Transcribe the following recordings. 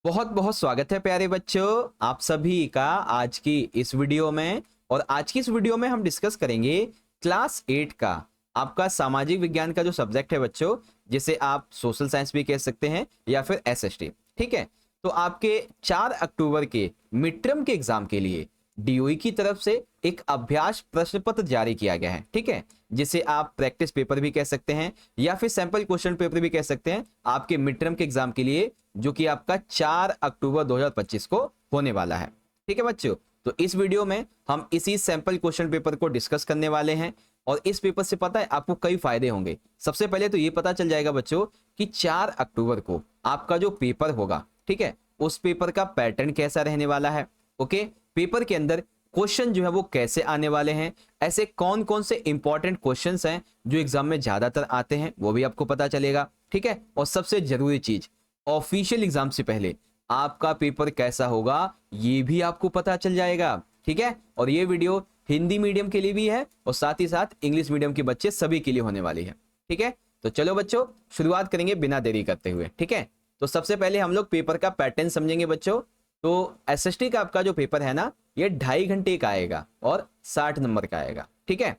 बहुत बहुत स्वागत है प्यारे बच्चों आप सभी का आज की इस वीडियो में। और आज की इस वीडियो में हम डिस्कस करेंगे क्लास 8 का आपका सामाजिक विज्ञान का जो सब्जेक्ट है बच्चों, जिसे आप सोशल साइंस भी कह सकते हैं या फिर एसएसटी। ठीक है, तो आपके 4 अक्टूबर के मिड टर्म के एग्जाम के लिए डीओई की तरफ से एक अभ्यास प्रश्न पत्र जारी किया गया है। ठीक है, जिसे आप प्रैक्टिस पेपर भी कह सकते हैं या फिर सैंपल क्वेश्चन पेपर भी कह सकते हैं आपके मिड टर्म के एग्जाम के लिए, जो कि आपका 4 अक्टूबर 2025 को होने वाला है। ठीक है बच्चों, तो इस वीडियो में हम इसी सैंपल क्वेश्चन पेपर को डिस्कस करने वाले हैं। और इस पेपर से पता है आपको कई फायदे होंगे। सबसे पहले तो ये पता चल जाएगा बच्चों कि 4 अक्टूबर को आपका जो पेपर होगा, ठीक है, उस पेपर का पैटर्न कैसा रहने वाला है। ओके, पेपर के अंदर क्वेश्चन जो है वो कैसे आने वाले हैं, ऐसे कौन कौन से इंपॉर्टेंट क्वेश्चंस हैं जो एग्जाम में ज्यादातर आते हैं, वो भी आपको पता चलेगा। ठीक है, और सबसे जरूरी चीज, ऑफिशियल एग्जाम से पहले आपका पेपर कैसा होगा ये भी आपको पता चल जाएगा। ठीक है, और ये वीडियो हिंदी मीडियम के लिए भी है और साथ ही साथ इंग्लिश मीडियम के बच्चे सभी के लिए होने वाली है। ठीक है, तो चलो बच्चों शुरुआत करेंगे बिना देरी करते हुए। ठीक है, तो सबसे पहले हम लोग पेपर का पैटर्न समझेंगे बच्चों। तो एसएसटी का आपका जो पेपर है ना, ये 2.5 घंटे का आएगा और 60 नंबर का आएगा। ठीक है,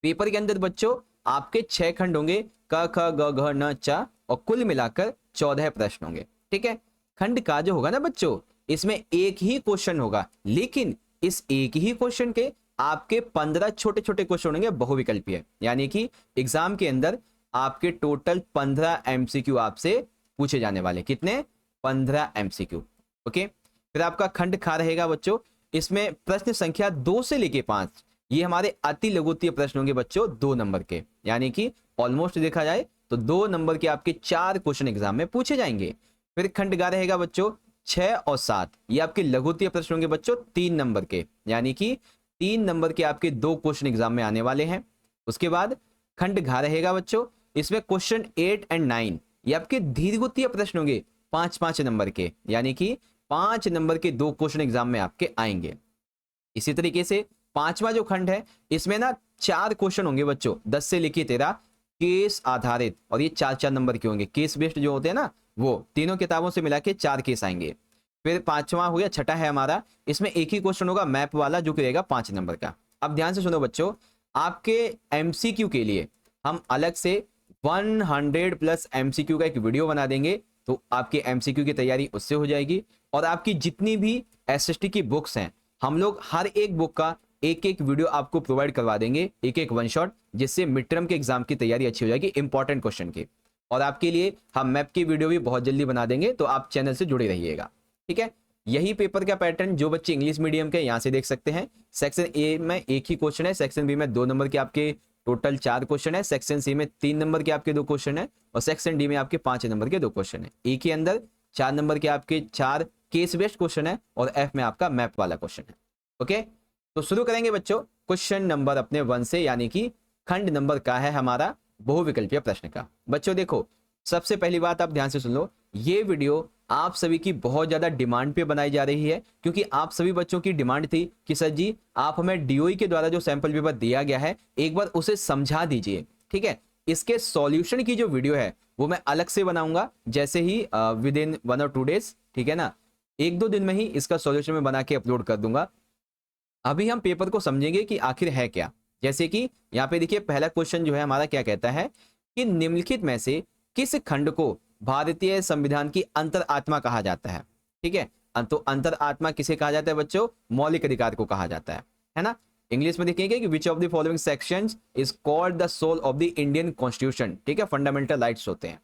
पेपर के अंदर बच्चों आपके 6 खंड होंगे, क ख ग घ न च, और कुल मिलाकर 14 प्रश्न होंगे। ठीक है, खंड का जो होगा ना बच्चों, इसमें एक ही क्वेश्चन होगा, लेकिन इस एक ही क्वेश्चन के आपके 15 छोटे छोटे क्वेश्चन होंगे बहुविकल्पीय। यानी कि एग्जाम के अंदर आपके टोटल 15 एमसीक्यू आपसे पूछे जाने वाले। कितने? 15 एमसीक्यू। ओके, फिर आपका खंड खा रहेगा बच्चों, इसमें प्रश्न संख्या 2 से लेके 5 ये हमारे अति लघुत्तरीय प्रश्न होंगे बच्चों, 2 नंबर के। यानी कि ऑलमोस्ट देखा जाए तो 2 नंबर के आपके 4 क्वेश्चन एग्जाम में पूछे जाएंगे। फिर खंड गा रहेगा बच्चों 6 और 7, ये आपके लघुत्तरीय प्रश्न होंगे बच्चों, 3 नंबर के। यानी कि 3 नंबर के आपके 2 क्वेश्चन एग्जाम में आने वाले हैं। उसके बाद खंड घा रहेगा बच्चों, इसमें क्वेश्चन 8 एंड 9 ये आपके दीर्घवृत्तीय प्रश्न होंगे, 5-5 नंबर के। यानी कि 5 नंबर के 2 क्वेश्चन एग्जाम में आपके आएंगे। इसी तरीके से पांचवा जो खंड है, इसमें ना 4 क्वेश्चन होंगे बच्चों, 10 से लेके 13 केस आधारित, और ये 4-4 नंबर के होंगे। केस बेस्ड जो होते हैं ना, वो तीनों किताबों से मिला के 4 केस आएंगे। फिर पांचवा हो गया, छठा है हमारा, इसमें एक ही क्वेश्चन होगा मैप वाला, जो कि रहेगा 5 नंबर का। अब ध्यान से सुनो बच्चों, आपके एमसीक्यू के लिए हम अलग से 100+ एमसीक्यू का एक वीडियो बना देंगे, तो आपके एमसीक्यू की तैयारी उससे हो जाएगी। और आपकी जितनी भी एसएसटी की बुक्स हैं, हम लोग हर एक बुक का एक एक वीडियो आपको प्रोवाइड करवा देंगे, एक एक वन शॉट, जिससे मिड टर्म के एग्जाम की तैयारी अच्छी हो जाएगी इंपॉर्टेंट क्वेश्चन की। और आपके लिए हम मैप की वीडियो भी बहुत जल्दी बना देंगे, तो आप चैनल से जुड़े रहिएगा। ठीक है, यही पेपर का पैटर्न जो बच्चे इंग्लिश मीडियम के यहाँ से देख सकते हैं। सेक्शन ए में एक ही क्वेश्चन है, सेक्शन बी में 2 नंबर के आपके टोटल 4 क्वेश्चन है, सेक्शन सी में 3 नंबर के आपके 2 क्वेश्चन है, और सेक्शन डी में आपके 5 नंबर के 2 क्वेश्चन है। ए के अंदर 4 नंबर के आपके 4 केस बेस्ड क्वेश्चन है, और एफ में आपका मैप वाला क्वेश्चन है। ओके, तो शुरू करेंगे बच्चों क्वेश्चन नंबर अपने 1 से, यानी कि खंड नंबर का है हमारा बहुविकल्पीय प्रश्न का। बच्चों देखो, सबसे पहली बात आप ध्यान से सुन लो, ये वीडियो आप सभी की बहुत ज्यादा डिमांड पे बनाई जा रही है, क्योंकि आप सभी बच्चों की डिमांड थी कि सर जी आप हमें डीओई के द्वारा जो सैंपल पेपर दिया गया है एक बार उसे समझा दीजिए। ठीक है, इसके सॉल्यूशन की जो वीडियो है वो मैं अलग से बनाऊंगा, जैसे ही विद इन 1 और 2 डेज। ठीक है ना, 1-2 दिन में ही इसका सॉल्यूशन मैं बना के अपलोड कर दूंगा। अभी हम पेपर को समझेंगे कि आखिर है क्या। जैसे कि यहाँ पे देखिए, पहला क्वेश्चन जो है हमारा क्या कहता है कि निम्नलिखित में से किस खंड को भारतीय संविधान की अंतर आत्मा कहा जाता है। ठीक है, तो अंतर आत्मा किसे कहा जाता है बच्चों? मौलिक अधिकार को कहा जाता है ना। इंग्लिश में देखेंगे कि which of the following sections is called the soul of the Indian constitution. ठीक है, फंडामेंटल राइट्स होते हैं।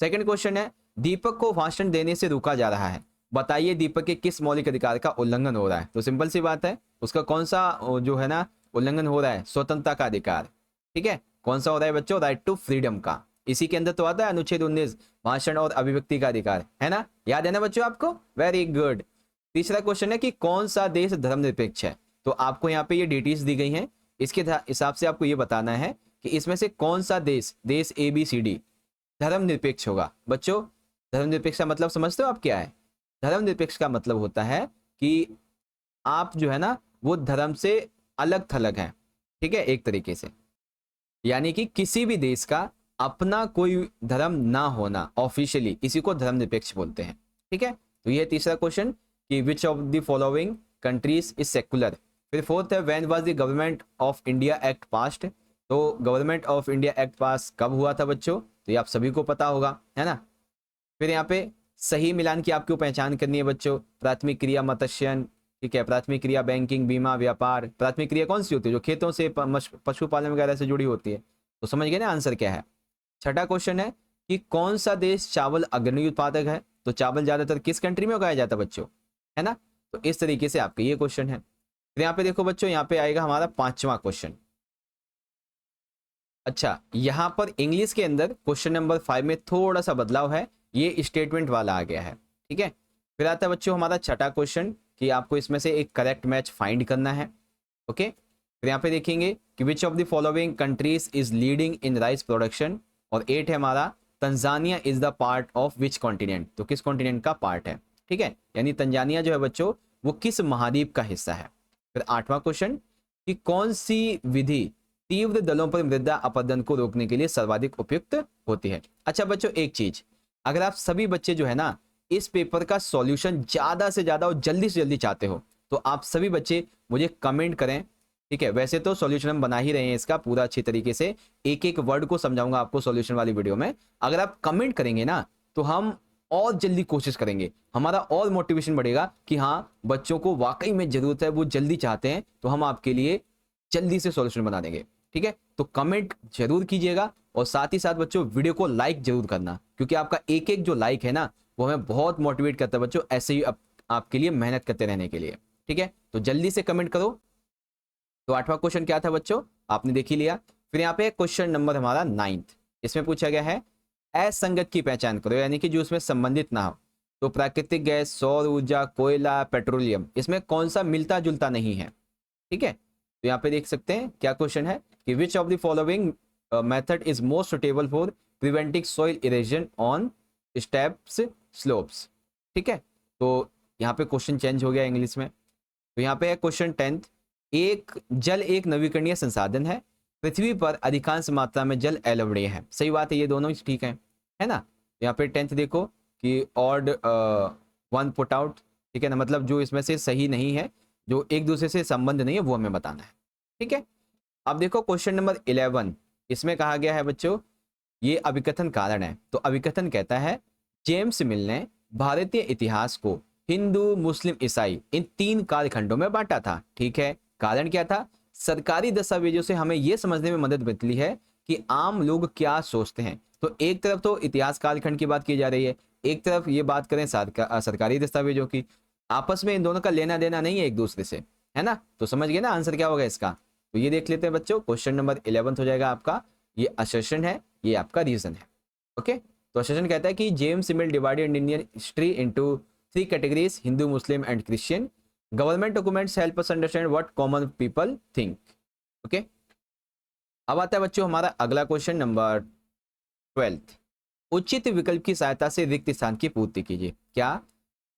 सेकंड क्वेश्चन है, दीपक को भाषण देने से रोका जा रहा है, बताइए दीपक के किस मौलिक अधिकार का उल्लंघन हो रहा है। तो सिंपल सी बात है, उसका कौन सा जो है ना उल्लंघन हो रहा है? स्वतंत्रता का अधिकार। ठीक है, कौन सा हो रहा है बच्चों? राइट टू फ्रीडम का। इसी के अंदर तो आता है अनुच्छेद 19, भाषण और अभिव्यक्ति का अधिकार, है ना। याद है ना बच्चों आपको? Very good. तीसरा क्वेश्चन है कि कौन सा देश धर्मनिरपेक्ष है। तो आपको यहाँ पे ये डिटेल्स दी गई हैं, इसके हिसाब से आपको ये बताना है कि इसमें से कौन सा देश ABCD धर्मनिरपेक्ष होगा। बच्चों धर्मनिरपेक्ष का मतलब समझते हो आप क्या है? धर्मनिरपेक्ष का मतलब होता है कि आप जो है ना वो धर्म से अलग थलग हैं। ठीक है, एक तरीके से, यानी कि किसी भी देश का अपना कोई धर्म ना होना ऑफिशियली, इसी को धर्मनिरपेक्ष बोलते हैं। ठीक है, तो ये तीसरा क्वेश्चन कि which of the following countries is secular. फिर फोर्थ है when was the government of India act passed. तो government of India act pass कब हुआ था बच्चों, तो ये आप सभी को पता होगा, है ना। फिर यहाँ पे सही मिलान की आपको पहचान करनी है बच्चों। प्राथमिक क्रिया मत्स्यन, ठीक है, प्राथमिक क्रिया बैंकिंग बीमा व्यापार। प्राथमिक क्रिया कौन सी होती है, जो खेतों से पशुपालन वगैरह से जुड़ी होती है। तो समझ गए ना आंसर क्या है। छठा क्वेश्चन है कि कौन सा देश चावल अग्रणी उत्पादक है। तो चावल ज्यादातर किस कंट्री में उगाया जाता है बच्चों, है ना। तो इस तरीके से आपके ये क्वेश्चन है। फिर यहाँ पे देखो बच्चों, यहाँ पे आएगा हमारा पांचवा क्वेश्चन। अच्छा, यहाँ पर इंग्लिश के अंदर क्वेश्चन नंबर 5 में थोड़ा सा बदलाव है, ये स्टेटमेंट वाला आ गया है, ठीक है। फिर आता है बच्चों हमारा छठा क्वेश्चन कि आपको इसमें से एक करेक्ट मैच फाइंड करना है, ओके। फिर यहाँ पे देखेंगे कि which of the following countries is leading in rice production. और 8 है हमारा Tanzania is the part of which continent. तो किस कॉन्टिनेंट का पार्ट है, ठीक है, यानी तंजानिया जो है बच्चों वो किस महाद्वीप का हिस्सा है। फिर 8वां क्वेश्चन कि कौन सी विधि तीव्र दलों पर मृदा अपरदन को रोकने के लिए सर्वाधिक उपयुक्त होती है। अच्छा बच्चों एक चीज, अगर आप सभी बच्चे जो है ना इस पेपर का सॉल्यूशन ज्यादा से ज्यादा और जल्दी से जल्दी चाहते हो तो आप सभी बच्चे मुझे कमेंट करें, ठीक है। वैसे तो सॉल्यूशन हम बना ही रहे हैं इसका पूरा अच्छी तरीके से, एक एक वर्ड को समझाऊंगा आपको सॉल्यूशन वाली वीडियो में। अगर आप कमेंट करेंगे ना तो हम और जल्दी कोशिश करेंगे, हमारा और मोटिवेशन बढ़ेगा कि हाँ बच्चों को वाकई में जरूरत है, वो जल्दी चाहते हैं, तो हम आपके लिए जल्दी से सॉल्यूशन बना देंगे, ठीक है। तो कमेंट जरूर कीजिएगा और साथ ही साथ बच्चों वीडियो को लाइक जरूर करना, क्योंकि आपका एक एक जो लाइक है ना वो हमें बहुत मोटिवेट करता है बच्चों, ऐसे ही आपके लिए मेहनत करते रहने के लिए, ठीक है। तो जल्दी से कमेंट करो। तो 8वां क्वेश्चन क्या था बच्चों, आपने देख ही लिया। फिर यहाँ पे क्वेश्चन नंबर हमारा 9th, इसमें पूछा गया है असंगत की पहचान करो, यानी कि जो उसमें संबंधित ना हो। तो प्राकृतिक गैस, सौर ऊर्जा, कोयला, पेट्रोलियम, इसमें कौन सा मिलता जुलता नहीं है, ठीक है। तो यहाँ पे देख सकते हैं क्या क्वेश्चन है कि which of the following method is most suitable for preventing soil erosion on steps slopes, ठीक है। तो यहाँ पे क्वेश्चन चेंज हो गया इंग्लिश में। तो यहाँ पे है क्वेश्चन 10th, जल एक नवीकरणीय संसाधन है, पृथ्वी पर अधिकांश मात्रा में जल अलवणीय है। सही बात है, ये दोनों ही ठीक है ना। यहाँ पे 10th देखो कि ऑड वन पुट आउट, ठीक है ना, मतलब जो इसमें से सही नहीं है, जो एक दूसरे से संबंध नहीं है, वो हमें बताना है, ठीक है। अब देखो क्वेश्चन नंबर 11, इसमें कहा गया है बच्चों ये अभिकथन कारण है। तो अभिकथन कहता है जेम्स मिल ने भारतीय इतिहास को हिंदू, मुस्लिम, ईसाई इन 3 कालखंडों में बांटा था, ठीक है। कारण क्या था, सरकारी दस्तावेजों से हमें यह समझने में मदद मिलती है कि आम लोग क्या सोचते हैं। तो एक तरफ तो इतिहास कालखंड की बात की जा रही है, एक तरफ ये बात करें सरकारी दस्तावेजों की, आपस में इन दोनों का लेना देना नहीं है एक दूसरे से, है ना। तो समझ गए ना आंसर क्या होगा इसका। तो ये देख लेते हैं बच्चों, क्वेश्चन नंबर 11 हो जाएगा आपका, ये असर्शन है, ये आपका रीजन है, ओके। तो असर्शन कहता है कि James mill divided Indian history into 3 categories, Hindu, Muslim and Christian. Government documents help us understand what common people think, okay. अब आता है बच्चों हमारा अगला क्वेश्चन नंबर 12th, उचित विकल्प की सहायता से रिक्त स्थान की पूर्ति कीजिए। क्या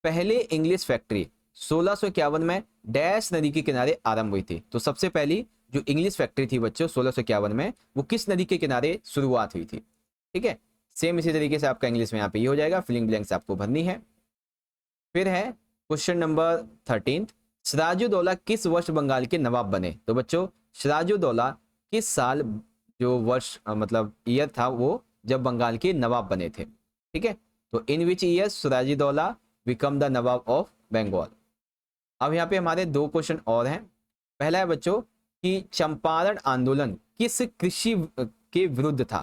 पहले इंग्लिश फैक्ट्री 1651 में डैश नदी के किनारे आरंभ हुई थी। तो सबसे पहली जो इंग्लिश फैक्ट्री थी बच्चों 1651 में, वो किस नदी के किनारे शुरुआत हुई थी, ठीक है। सेम इसी तरीके से आपका इंग्लिश में यहाँ पे ये हो जाएगा, फिलिंग ब्लैंक्स आपको भरनी है। फिर है क्वेश्चन नंबर 13, सिराजुद्दौला किस वर्ष बंगाल के नवाब बने। तो बच्चों सिराजुद्दौला किस साल जो वर्ष मतलब ईयर था वो जब बंगाल के नवाब बने थे, ठीक है। तो in which year Sirajuddaula become the nawab of Bengal. अब यहाँ पे हमारे 2 क्वेश्चन और हैं। पहला है बच्चों कि चंपारण आंदोलन किस कृषि के विरुद्ध था।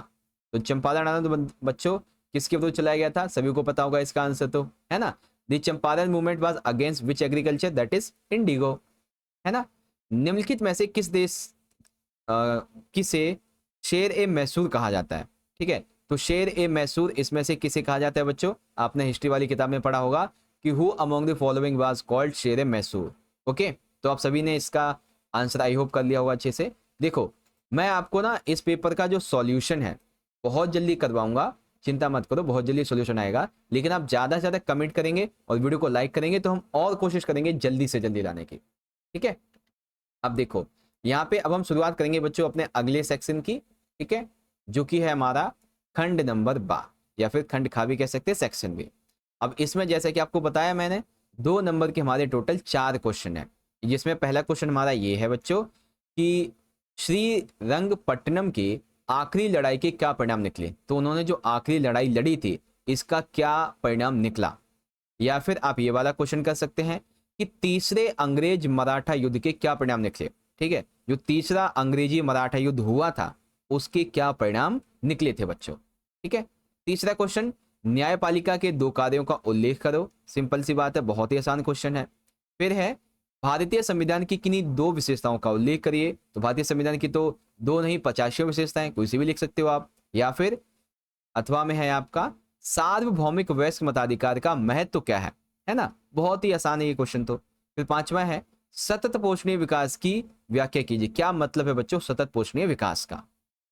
तो चंपारण आंदोलन बच्चों किसके विरुद्ध चलाया गया था, सभी को पता होगा इसका आंसर, तो है ना। The Champaran movement was against which agriculture, that is Indigo, है ना। निम्नलिखित में से किस देश किसे शेर ए मैसूर कहा जाता है, ठीक है। तो शेर ए मैसूर इसमें से किसे कहा जाता है बच्चों, आपने हिस्ट्री वाली किताब में पढ़ा होगा कि who among the following was called शेर ए मैसूर, ओके। तो आप सभी ने इसका आंसर आई होप कर लिया होगा अच्छे से। देखो मैं आपको ना इस पेपर का जो सॉल्यूशन है बहुत जल्दी करवाऊंगा, चिंता मत करो, बहुत जल्दी सॉल्यूशन आएगा। लेकिन आप ज्यादा से ज्यादा कमेंट करेंगे और वीडियो को लाइक करेंगे तो हम और कोशिश करेंगे जल्दी से जल्दी लाने की, ठीक है। अब देखो यहाँ पे अब हम शुरुआत करेंगे बच्चों अपने अगले सेक्शन की, ठीक है, जो कि है हमारा खंड नंबर 12 या फिर खंड खा भी कह सकते हैं, सेक्शन भी। अब इसमें जैसे कि आपको बताया मैंने 2 नंबर के हमारे टोटल 4 क्वेश्चन है, जिसमें पहला क्वेश्चन हमारा ये है बच्चों कि श्रीरंगपट्टनम की आखिरी लड़ाई के क्या परिणाम निकले। तो उन्होंने जो आखिरी लड़ाई लड़ी थी इसका क्या परिणाम निकला। या फिर आप ये वाला क्वेश्चन कर सकते हैं कि तीसरे अंग्रेज मराठा युद्ध के क्या परिणाम निकले। ठीक है, जो तीसरा अंग्रेजी मराठा युद्ध हुआ था उसके क्या परिणाम निकले थे बच्चों। ठीक है, तीसरा क्वेश्चन न्यायपालिका के 2 कार्यों का उल्लेख करो। सिंपल सी बात है, बहुत ही आसान क्वेश्चन है। फिर है भारतीय संविधान की किन्हीं 2 विशेषताओं का उल्लेख करिए। तो भारतीय संविधान की तो 2 नहीं 85 विशेषताएं, कोई सी भी लिख सकते हो आप। या फिर अथवा में है आपका सार्वभौमिक वयस्क मताधिकार का महत्व क्या है ना। बहुत ही आसान है ये क्वेश्चन। तो फिर 5वां है सतत पोषणीय विकास की व्याख्या कीजिए। क्या मतलब है बच्चों सतत पोषणीय विकास का।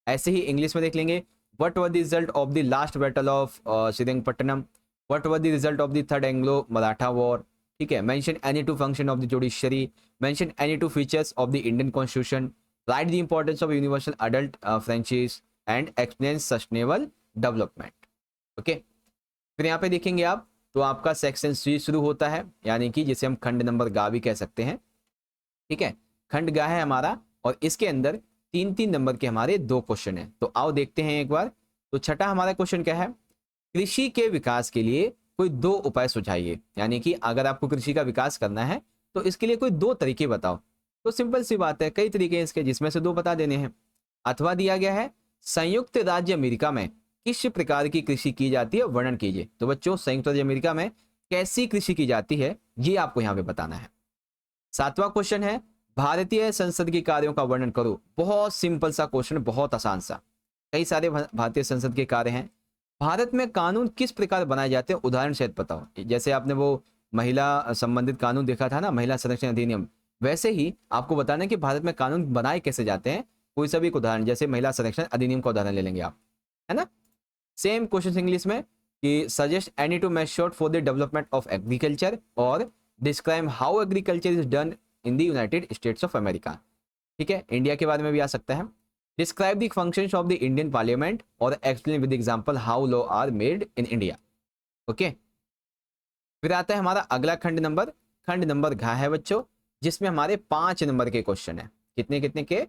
ऐसे ही इंग्लिश में देख लेंगे what was the result of the last battle of Srirangapatnam, what was the result of the third Anglo Maratha war. ठीक है, mention any 2 function of the judiciary, mention any 2 features of the Indian constitution, write the importance of universal adult franchise and explain sustainable development. Okay, फिर यहाँ पे देखेंगे आप तो आपका section C शुरू होता है, यानी कि जिसे हम खंड नंबर गा भी कह सकते हैं। ठीक है, खंड गा है हमारा और इसके अंदर 3-3 नंबर के हमारे 2 क्वेश्चन हैं। तो आओ देखते हैं एक बार। तो छठा हमारा क्वेश्चन क्या है, कृषि के विकास के लिए कोई 2 उपाय सुझाइए। यानी कि अगर आपको कृषि का विकास करना है तो इसके लिए कोई 2 तरीके बताओ। तो सिंपल सी बात है, कई तरीके हैं इसके, जिसमें से 2 बता देने हैं। अथवा दिया गया है संयुक्त राज्य अमेरिका में किस प्रकार की कृषि की जाती है वर्णन कीजिए। तो बच्चों संयुक्त राज्य अमेरिका में कैसी कृषि की जाती है ये आपको यहाँ पे बताना है। 7वां क्वेश्चन है भारतीय संसद के कार्यों का वर्णन करो। बहुत सिंपल सा क्वेश्चन, बहुत आसान सा। कई सारे भारतीय संसद के कार्य हैं। भारत में कानून किस प्रकार बनाए जाते हैं उदाहरण सहित बताओ। जैसे आपने वो महिला संबंधित कानून देखा था ना, महिला संरक्षण अधिनियम, वैसे ही आपको बताना है कि भारत में कानून बनाए कैसे जाते हैं। कोई सा भी एक उदाहरण, जैसे महिला संरक्षण अधिनियम का उदाहरण ले लेंगे आप, है ना। सेम क्वेश्चन इंग्लिश में कि suggest any 2 method for the development of agriculture और describe how agriculture is done in the United States of America. ठीक है, इंडिया के बारे में भी आ सकता है। Describe the functions of the Indian parliament और explain with example how law are made in India. Okay, फिर आता है हमारा अगला खंड नंबर घ है बच्चों, जिसमें हमारे 5 नंबर के क्वेश्चन है। कितने कितने के,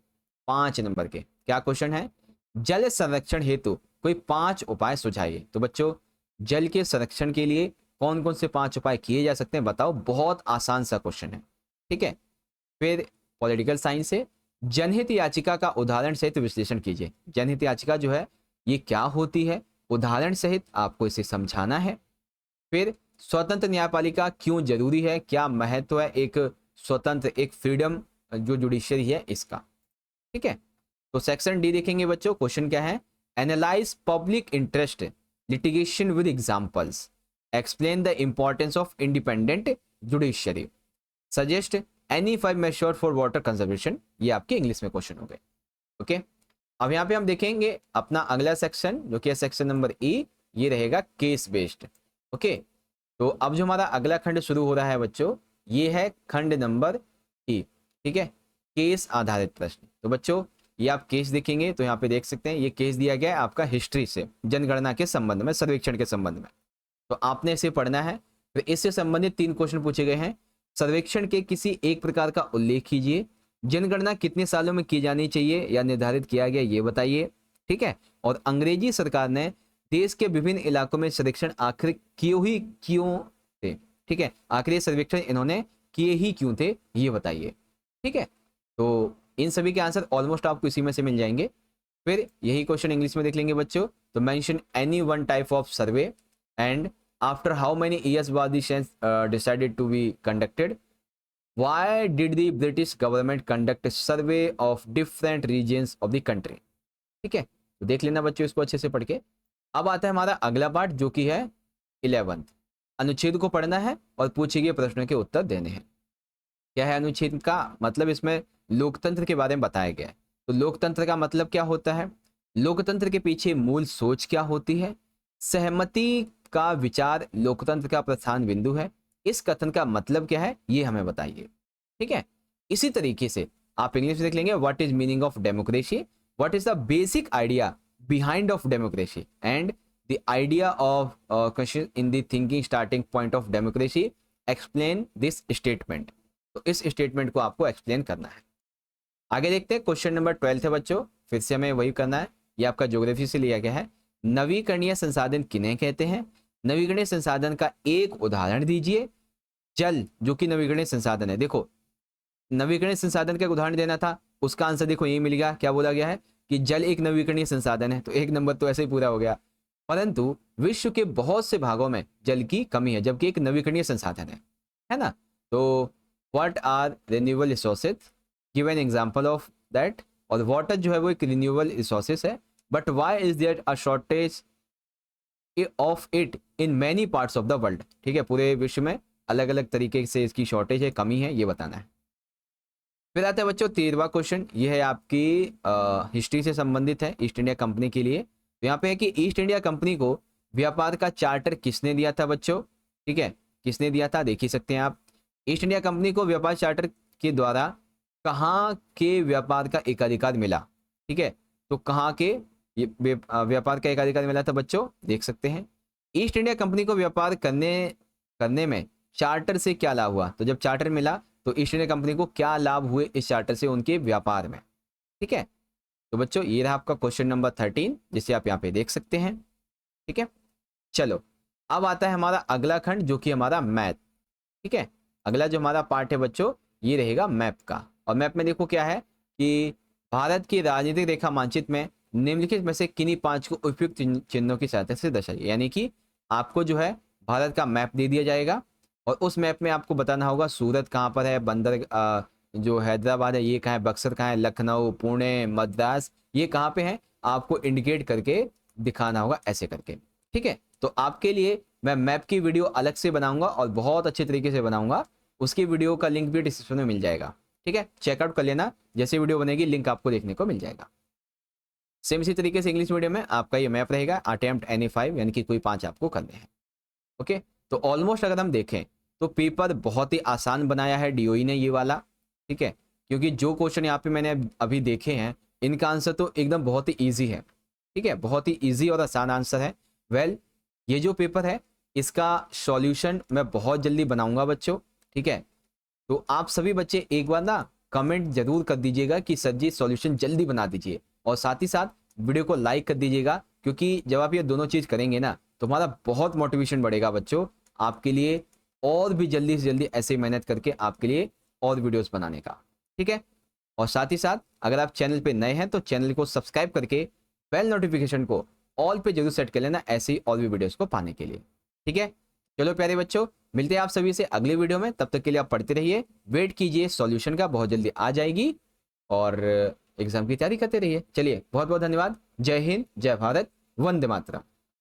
5 नंबर के। क्या क्वेश्चन है, जल संरक्षण हेतु कोई 5 उपाय सुझाइए। तो बच्चों जल के संरक्षण के लिए कौन कौन से 5 उपाय किए जा सकते हैं बताओ। बहुत आसान सा क्वेश्चन है। ठीक है, फिर पॉलिटिकल साइंस से जनहित याचिका का उदाहरण सहित विश्लेषण कीजिए। जनहित याचिका जो है ये क्या होती है, उदाहरण सहित आपको इसे समझाना है। फिर स्वतंत्र न्यायपालिका क्यों जरूरी है, क्या महत्व है एक स्वतंत्र, एक फ्रीडम जो जुडिशरी है इसका। ठीक है, तो सेक्शन डी देखेंगे बच्चों। क्वेश्चन क्या है, analyse public interest litigation with examples, explain the importance of independent judiciary, suggest any 5 method for water conservation. ये आपके इंग्लिश में क्वेश्चन हो गए। ओके, अब यहाँ पे हम देखेंगे अपना अगला सेक्शन जो कि है सेक्शन नंबर ई, ये रहेगा केस बेस्ड। ओके, तो अब जो हमारा अगला खंड शुरू हो रहा है बच्चों, ये है खंड नंबर ई। ठीक है, केस आधारित प्रश्न। तो बच्चों ये आप केस देखेंगे तो यहाँ पे देख सकते हैं ये केस दिया गया है आपका हिस्ट्री से, जनगणना के संबंध में, सर्वेक्षण के संबंध में। तो आपने इसे पढ़ना है। फिर इससे संबंधित 3 क्वेश्चन पूछे गए हैं। सर्वेक्षण के किसी एक प्रकार का उल्लेख कीजिए, जनगणना कितने सालों में की जानी चाहिए या निर्धारित किया गया ये बताइए। ठीक है, और अंग्रेजी सरकार ने देश के विभिन्न इलाकों में सर्वेक्षण आखिर क्यों थे। ठीक है, आखिर सर्वेक्षण इन्होंने किए ही क्यों थे ये बताइए। ठीक है, तो इन सभी के आंसर ऑलमोस्ट आपको इसी में से मिल जाएंगे। फिर यही क्वेश्चन इंग्लिश में देख लेंगे बच्चों। तो mention any 1 type of survey and after how many years was the census decided to be conducted, why did the British government conduct survey of different regions of the country. ठीक है, तो देख लेना बच्चों इसको अच्छे से पढ़ के। अब आता है हमारा अगला पार्ट जो कि है 11th। अनुच्छेद को पढ़ना है और पूछे गए प्रश्नों के उत्तर देने हैं। क्या है अनुच्छेद का मतलब, इसमें लोकतंत्र के बारे में बताया गया है। तो लोकतंत्र का मतलब क्या होता है, लोकतंत्र के पीछे मूल सोच क्या होती है, सहमति का विचार लोकतंत्र का प्रधान बिंदु है, इस कथन का मतलब क्या है ये हमें बताइए। ठीक है, इसी तरीके से आप इंग्लिश में देख लेंगे what is meaning of democracy, what is the basic idea behind of democracy and the idea of question in the thinking starting point of democracy, explain this statement. तो इस स्टेटमेंट को आपको एक्सप्लेन करना है। आगे देखते हैं, क्वेश्चन नंबर 12 है बच्चों, फिर से हमें वही करना है। ये आपका ज्योग्राफी से लिया गया है। नवीकरणीय संसाधन किन्हें कहते हैं? नवीकरणीय संसाधन का एक उदाहरण दीजिए। जल जो कि नवीकरणीय संसाधन है। देखो, नवीकरणीय संसाधन का उदाहरण देना था, उसका आंसर देखो यही मिल गया। क्या बोला गया है कि जल एक नवीकरणीय संसाधन है, तो एक नंबर तो ऐसे ही पूरा हो गया। परंतु विश्व के बहुत से भागों में जल की कमी है, जबकि एक नवीकरणीय संसाधन है ना। तो what are renewable resources, give an example of that. और वाटर जो है वो एक रिन्यूएबल रिसोर्सेज है, but why is there a shortage of it in many parts of the world. ठीक है, पूरे विश्व में अलग अलग तरीके से इसकी शॉर्टेज है, कमी है, ये बताना है। फिर आता है बच्चों 13वां क्वेश्चन। ये है आपकी हिस्ट्री से संबंधित है, ईस्ट इंडिया कंपनी के लिए। तो यहाँ पे है कि ईस्ट इंडिया कंपनी को व्यापार का चार्टर किसने दिया था बच्चों? ठीक है, किसने दिया था, देख ही सकते हैं आप। ईस्ट इंडिया कंपनी को व्यापार चार्टर के द्वारा कहाँ के व्यापार का एकाधिकार मिला? ठीक है, तो कहाँ के व्यापार का एकाधिकार मिला था बच्चों, देख सकते हैं। ईस्ट इंडिया कंपनी को व्यापार करने में चार्टर से क्या लाभ हुआ? तो जब चार्टर मिला तो ईस्ट इंडिया कंपनी को क्या लाभ हुए इस चार्टर से उनके व्यापार में? ठीक है, तो बच्चों ये रहा आपका क्वेश्चन नंबर 13, जिसे आप यहाँ पे देख सकते हैं। ठीक है, चलो अब आता है हमारा अगला खंड, जो कि हमारा मैथ। ठीक है, अगला जो हमारा पार्ट है बच्चों, ये रहेगा मैप का। और मैप में देखो क्या है कि भारत की राजनीतिक रेखा मानचित्र में निम्नलिखित में से किन्हीं 5 को उपयुक्त चिन्हों की सहायता से दर्शाइए। यानी कि आपको जो है भारत का मैप दे दिया जाएगा, और उस मैप में आपको बताना होगा सूरत कहाँ पर है, बंदर जो हैदराबाद है ये कहाँ है, बक्सर कहाँ है, लखनऊ, पुणे, मद्रास ये कहाँ पे है, आपको इंडिकेट करके दिखाना होगा ऐसे करके। ठीक है, तो आपके लिए मैं मैप की वीडियो अलग से बनाऊंगा और बहुत अच्छे तरीके से बनाऊंगा। उसकी वीडियो का लिंक भी डिस्क्रिप्शन में मिल जाएगा। ठीक है, चेकआउट कर लेना, जैसे वीडियो बनेगी लिंक आपको देखने को मिल जाएगा। सेम इसी तरीके से इंग्लिश मीडियम में आपका ये मैप रहेगा, अटेम्प्ट एनी 5, यानी कि कोई 5 आपको करने हैं। ओके, तो ऑलमोस्ट अगर हम देखें तो पेपर बहुत ही आसान बनाया है डीओई ने ये वाला। ठीक है, क्योंकि जो क्वेश्चन यहाँ पे मैंने अभी देखे हैं इनका आंसर तो एकदम बहुत ही ईजी है। ठीक है, बहुत ही ईजी और आसान आंसर है। वेल, ये जो पेपर है इसका सॉल्यूशन मैं बहुत जल्दी बनाऊंगा बच्चों। ठीक है, तो आप सभी बच्चे एक बार ना कमेंट जरूर कर दीजिएगा कि सर जी सॉल्यूशन जल्दी बना दीजिए, और साथ ही साथ वीडियो को लाइक कर दीजिएगा, क्योंकि जब आप ये दोनों चीज़ करेंगे ना तो हमारा बहुत मोटिवेशन बढ़ेगा बच्चों आपके लिए, और भी जल्दी से जल्दी ऐसे मेहनत करके आपके लिए और वीडियोस बनाने का। ठीक है, और साथ ही साथ अगर आप चैनल पे नए हैं तो चैनल को सब्सक्राइब करके बेल नोटिफिकेशन को ऑल पे जरूर सेट कर लेना, ऐसे ही और भी वीडियोस को पाने के लिए। ठीक है, चलो प्यारे बच्चों, मिलते हैं आप सभी से अगले वीडियो में। तब तक के लिए आप पढ़ते रहिए, वेट कीजिए सॉल्यूशन का, बहुत जल्दी आ जाएगी, और एग्जाम की तैयारी करते रहिए। चलिए, बहुत बहुत धन्यवाद। जय हिंद, जय भारत, वंदे मातरम।